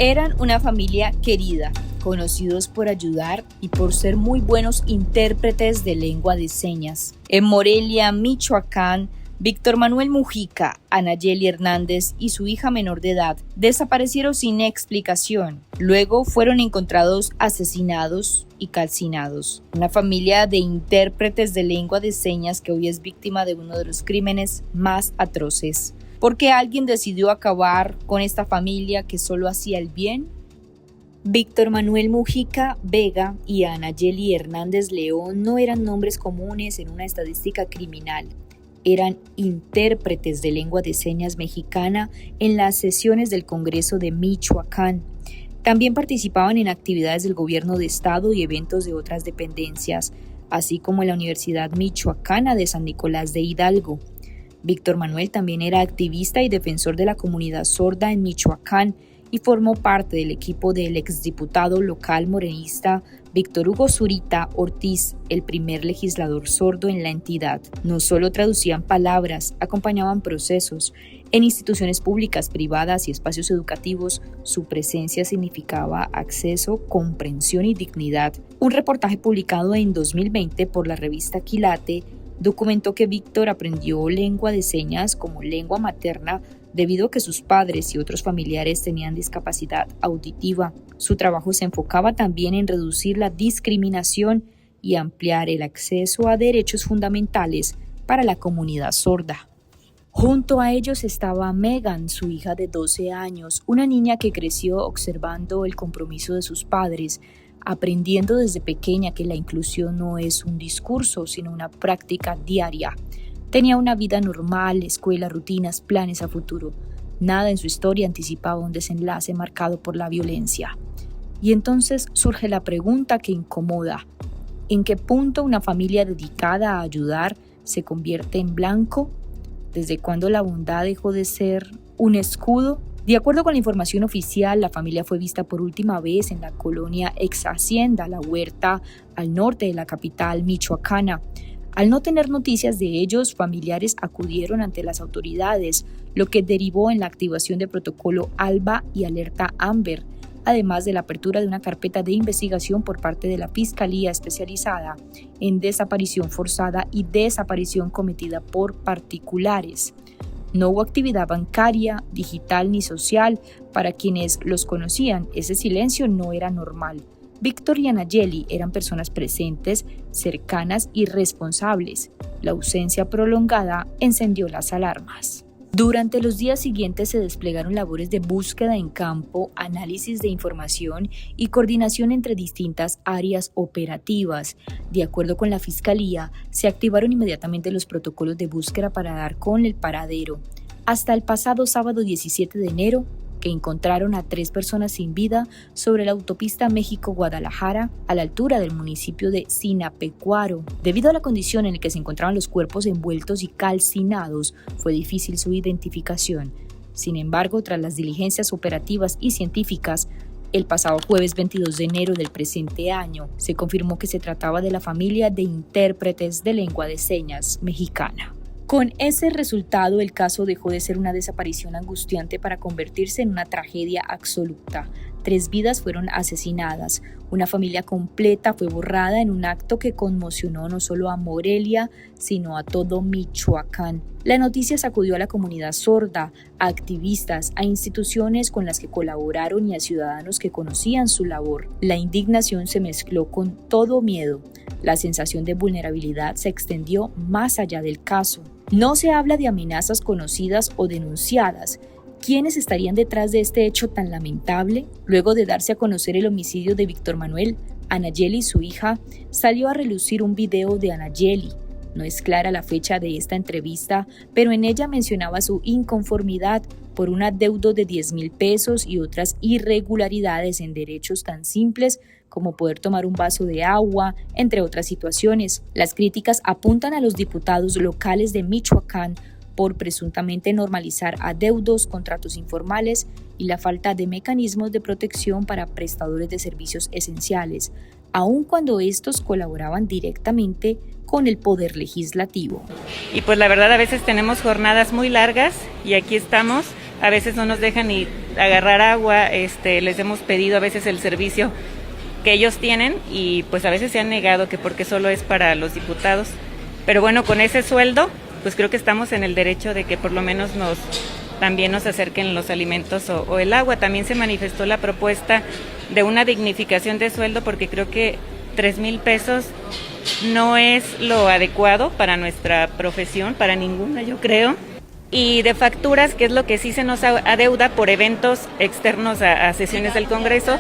Eran una familia querida, conocidos por ayudar y por ser muy buenos intérpretes de lengua de señas. En Morelia, Michoacán, Víctor Manuel Mujica, Anayeli Hernández y su hija menor de edad desaparecieron sin explicación. Luego fueron encontrados asesinados y calcinados. Una familia de intérpretes de lengua de señas que hoy es víctima de uno de los crímenes más atroces. ¿Por qué alguien decidió acabar con esta familia que solo hacía el bien? Víctor Manuel Mujica Vega y Anayeli Hernández León no eran nombres comunes en una estadística criminal. Eran intérpretes de lengua de señas mexicana en las sesiones del Congreso de Michoacán. También participaban en actividades del gobierno de estado y eventos de otras dependencias, así como en la Universidad Michoacana de San Nicolás de Hidalgo. Víctor Manuel también era activista y defensor de la comunidad sorda en Michoacán y formó parte del equipo del exdiputado local morenista Víctor Hugo Zurita Ortiz, el primer legislador sordo en la entidad. No solo traducían palabras, acompañaban procesos. En instituciones públicas, privadas y espacios educativos, su presencia significaba acceso, comprensión y dignidad. Un reportaje publicado en 2020 por la revista Quilate documentó que Víctor aprendió lengua de señas como lengua materna debido a que sus padres y otros familiares tenían discapacidad auditiva. Su trabajo se enfocaba también en reducir la discriminación y ampliar el acceso a derechos fundamentales para la comunidad sorda. Junto a ellos estaba Megan, su hija de 12 años, una niña que creció observando el compromiso de sus padres, aprendiendo desde pequeña que la inclusión no es un discurso, sino una práctica diaria. Tenía una vida normal, escuela, rutinas, planes a futuro. Nada en su historia anticipaba un desenlace marcado por la violencia. Y entonces surge la pregunta que incomoda. ¿En qué punto una familia dedicada a ayudar se convierte en blanco? ¿Desde cuándo la bondad dejó de ser un escudo? De acuerdo con la información oficial, la familia fue vista por última vez en la colonia Ex Hacienda La Huerta, al norte de la capital michoacana. Al no tener noticias de ellos, familiares acudieron ante las autoridades, lo que derivó en la activación de protocolo ALBA y alerta AMBER, además de la apertura de una carpeta de investigación por parte de la Fiscalía Especializada en Desaparición Forzada y Desaparición cometida por particulares. No hubo actividad bancaria, digital ni social. Para quienes los conocían, ese silencio no era normal. Víctor y Anayeli eran personas presentes, cercanas y responsables. La ausencia prolongada encendió las alarmas. Durante los días siguientes se desplegaron labores de búsqueda en campo, análisis de información y coordinación entre distintas áreas operativas. De acuerdo con la Fiscalía, se activaron inmediatamente los protocolos de búsqueda para dar con el paradero. Hasta el pasado sábado 17 de enero, que encontraron a 3 personas sin vida sobre la autopista México-Guadalajara, a la altura del municipio de Sinapecuaro. Debido a la condición en la que se encontraban los cuerpos envueltos y calcinados, fue difícil su identificación. Sin embargo, tras las diligencias operativas y científicas, el pasado jueves 22 de enero del presente año, se confirmó que se trataba de la familia de intérpretes de lengua de señas mexicana. Con ese resultado, el caso dejó de ser una desaparición angustiante para convertirse en una tragedia absoluta. 3 vidas fueron asesinadas, una familia completa fue borrada en un acto que conmocionó no solo a Morelia, sino a todo Michoacán. La noticia sacudió a la comunidad sorda, a activistas, a instituciones con las que colaboraron y a ciudadanos que conocían su labor. La indignación se mezcló con todo miedo. La sensación de vulnerabilidad se extendió más allá del caso. No se habla de amenazas conocidas o denunciadas. ¿Quiénes estarían detrás de este hecho tan lamentable? Luego de darse a conocer el homicidio de Víctor Manuel, Anayeli, su hija, salió a relucir un video de Anayeli. No es clara la fecha de esta entrevista, pero en ella mencionaba su inconformidad por un adeudo de 10,000 pesos y otras irregularidades en derechos tan simples como poder tomar un vaso de agua, entre otras situaciones. Las críticas apuntan a los diputados locales de Michoacán por presuntamente normalizar adeudos, contratos informales y la falta de mecanismos de protección para prestadores de servicios esenciales, aun cuando estos colaboraban directamente con el poder legislativo. Y pues la verdad a veces tenemos jornadas muy largas y aquí estamos a veces no nos dejan ni agarrar agua, les hemos pedido a veces el servicio que ellos tienen y pues a veces se han negado que porque solo es para los diputados. Pero bueno, con ese sueldo, pues creo que estamos en el derecho de que por lo menos también nos acerquen los alimentos o el agua. También se manifestó la propuesta de una dignificación de sueldo porque creo que 3,000 pesos no es lo adecuado para nuestra profesión, para ninguna yo creo. Y de facturas, que es lo que sí se nos adeuda por eventos externos a sesiones del Congreso,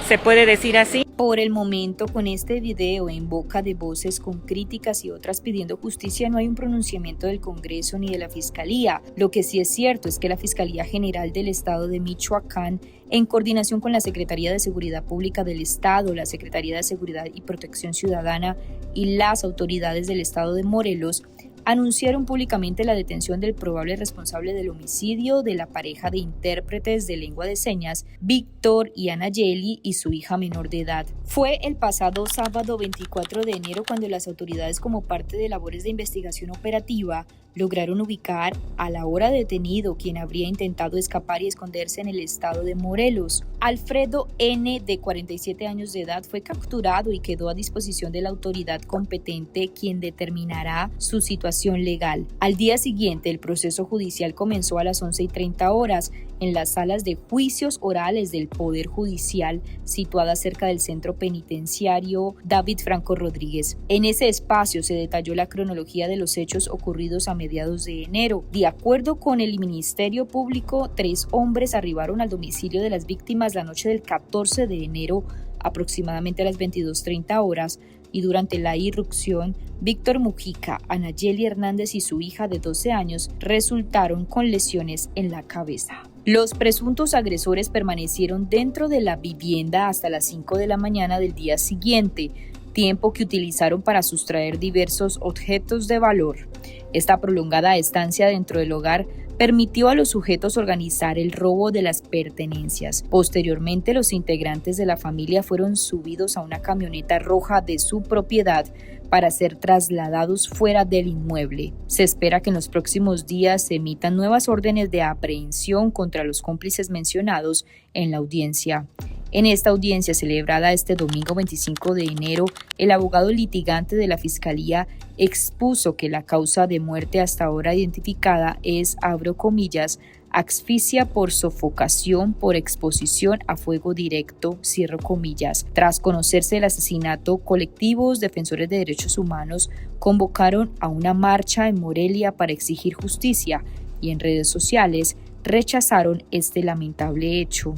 se puede decir así. Por el momento, con este video en boca de voces con críticas y otras pidiendo justicia, no hay un pronunciamiento del Congreso ni de la Fiscalía. Lo que sí es cierto es que la Fiscalía General del Estado de Michoacán, en coordinación con la Secretaría de Seguridad Pública del Estado, la Secretaría de Seguridad y Protección Ciudadana y las autoridades del Estado de Morelos, anunciaron públicamente la detención del probable responsable del homicidio de la pareja de intérpretes de lengua de señas, Víctor y Anayeli, y su hija menor de edad. Fue el pasado sábado 24 de enero cuando las autoridades, como parte de labores de investigación operativa, lograron ubicar al ahora detenido, quien habría intentado escapar y esconderse en el estado de Morelos. Alfredo N., de 47 años de edad, fue capturado y quedó a disposición de la autoridad competente, quien determinará su situación legal. Al día siguiente, el proceso judicial comenzó a las 11:30 horas en las salas de juicios orales del Poder Judicial, situadas cerca del centro penitenciario David Franco Rodríguez. En ese espacio se detalló la cronología de los hechos ocurridos a mediados de enero. De acuerdo con el Ministerio Público, 3 hombres arribaron al domicilio de las víctimas la noche del 14 de enero, aproximadamente a las 22:30 horas, y durante la irrupción, Víctor Mujica, Anayeli Hernández y su hija de 12 años resultaron con lesiones en la cabeza. Los presuntos agresores permanecieron dentro de la vivienda hasta las 5 de la mañana del día siguiente, tiempo que utilizaron para sustraer diversos objetos de valor. Esta prolongada estancia dentro del hogar permitió a los sujetos organizar el robo de las pertenencias. Posteriormente, los integrantes de la familia fueron subidos a una camioneta roja de su propiedad para ser trasladados fuera del inmueble. Se espera que en los próximos días se emitan nuevas órdenes de aprehensión contra los cómplices mencionados en la audiencia. En esta audiencia celebrada este domingo 25 de enero, el abogado litigante de la Fiscalía expuso que la causa de muerte hasta ahora identificada es, abro comillas, asfixia por sofocación por exposición a fuego directo, cierro comillas. Tras conocerse el asesinato, colectivos defensores de derechos humanos convocaron a una marcha en Morelia para exigir justicia y en redes sociales rechazaron este lamentable hecho.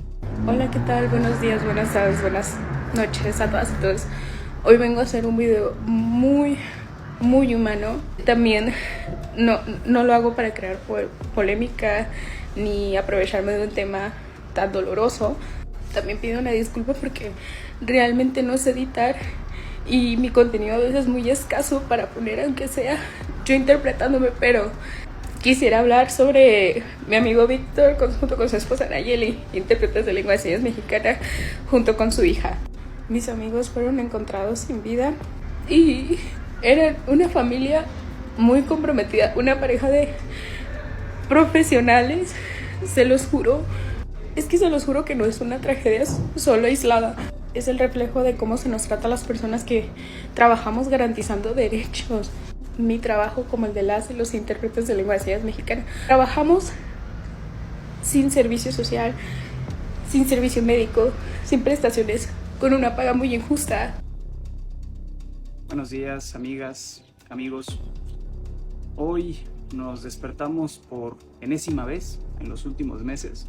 Hola, ¿qué tal? Buenos días, buenas tardes, buenas noches a todas y todos. Hoy vengo a hacer un video muy humano. También no lo hago para crear polémica ni aprovecharme de un tema tan doloroso. También pido una disculpa porque realmente no sé editar y mi contenido a veces es muy escaso para poner, aunque sea yo interpretándome, pero quisiera hablar sobre mi amigo Víctor junto con su esposa Nayeli, intérpretes de lengua de señas mexicana, junto con su hija. Mis amigos fueron encontrados sin vida y eran una familia muy comprometida, una pareja de profesionales, se los juro. Es que se los juro que no es una tragedia solo aislada. Es el reflejo de cómo se nos trata a las personas que trabajamos garantizando derechos. Mi trabajo, como el de las y los intérpretes de lengua de señas mexicana, trabajamos sin servicio social, sin servicio médico, sin prestaciones, con una paga muy injusta. Buenos días, amigas, amigos. Hoy nos despertamos por enésima vez en los últimos meses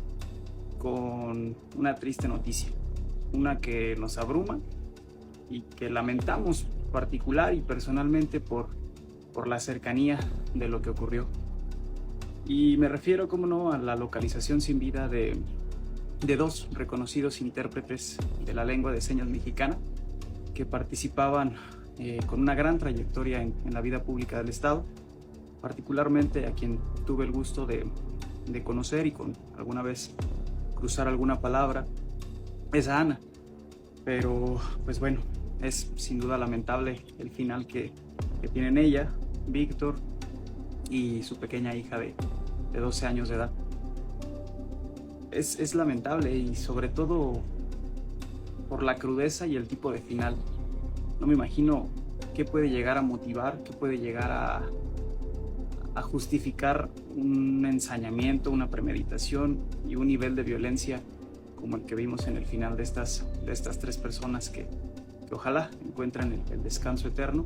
con una triste noticia, una que nos abruma y que lamentamos particular y personalmente por la cercanía de lo que ocurrió. Y me refiero, como no, a la localización sin vida de 2 reconocidos intérpretes de la lengua de señas mexicana que participaban con una gran trayectoria en la vida pública del Estado, particularmente a quien tuve el gusto de conocer y con alguna vez cruzar alguna palabra, es a Ana. Pero pues bueno, es sin duda lamentable el final que tienen ella, Víctor y su pequeña hija de 12 años de edad. es lamentable, y sobre todo por la crudeza y el tipo de final. No me imagino qué puede llegar a motivar, qué puede llegar a justificar un ensañamiento, una premeditación y un nivel de violencia como el que vimos en el final de estas 3 personas que ojalá encuentren el descanso eterno.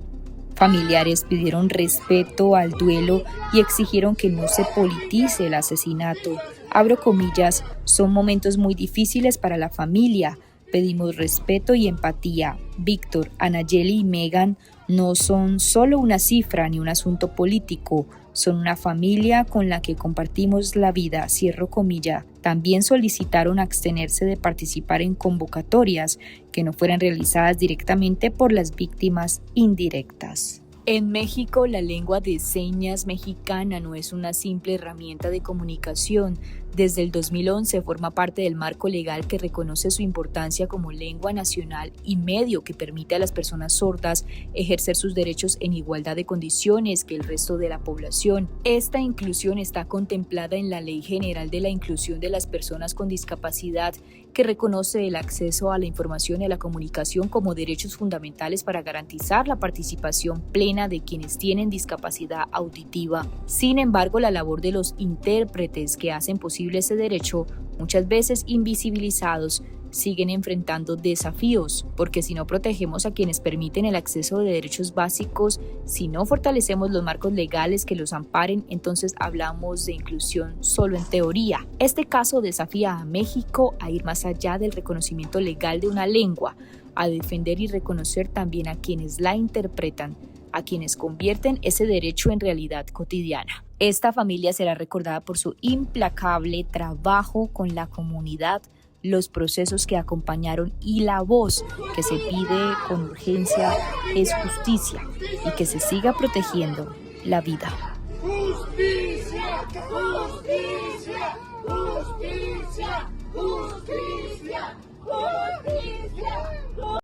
Familiares pidieron respeto al duelo y exigieron que no se politice el asesinato. Abro comillas, son momentos muy difíciles para la familia. Pedimos respeto y empatía. Víctor, Anayeli y Megan no son solo una cifra ni un asunto político, son una familia con la que compartimos la vida, cierro comilla. También solicitaron abstenerse de participar en convocatorias que no fueran realizadas directamente por las víctimas indirectas. En México, la lengua de señas mexicana no es una simple herramienta de comunicación. Desde el 2011 forma parte del marco legal que reconoce su importancia como lengua nacional y medio que permite a las personas sordas ejercer sus derechos en igualdad de condiciones que el resto de la población. Esta inclusión está contemplada en la Ley General de la Inclusión de las Personas con Discapacidad, que reconoce el acceso a la información y a la comunicación como derechos fundamentales para garantizar la participación plena de quienes tienen discapacidad auditiva. Sin embargo, la labor de los intérpretes que hacen posible ese derecho, muchas veces invisibilizados, siguen enfrentando desafíos, porque si no protegemos a quienes permiten el acceso de derechos básicos, si no fortalecemos los marcos legales que los amparen, entonces hablamos de inclusión solo en teoría. Este caso desafía a México a ir más allá del reconocimiento legal de una lengua, a defender y reconocer también a quienes la interpretan, a quienes convierten ese derecho en realidad cotidiana. Esta familia será recordada por su implacable trabajo con la comunidad, los procesos que acompañaron y la voz que se pide con urgencia es justicia y que se siga protegiendo la vida. Justicia, justicia, justicia, justicia, justicia.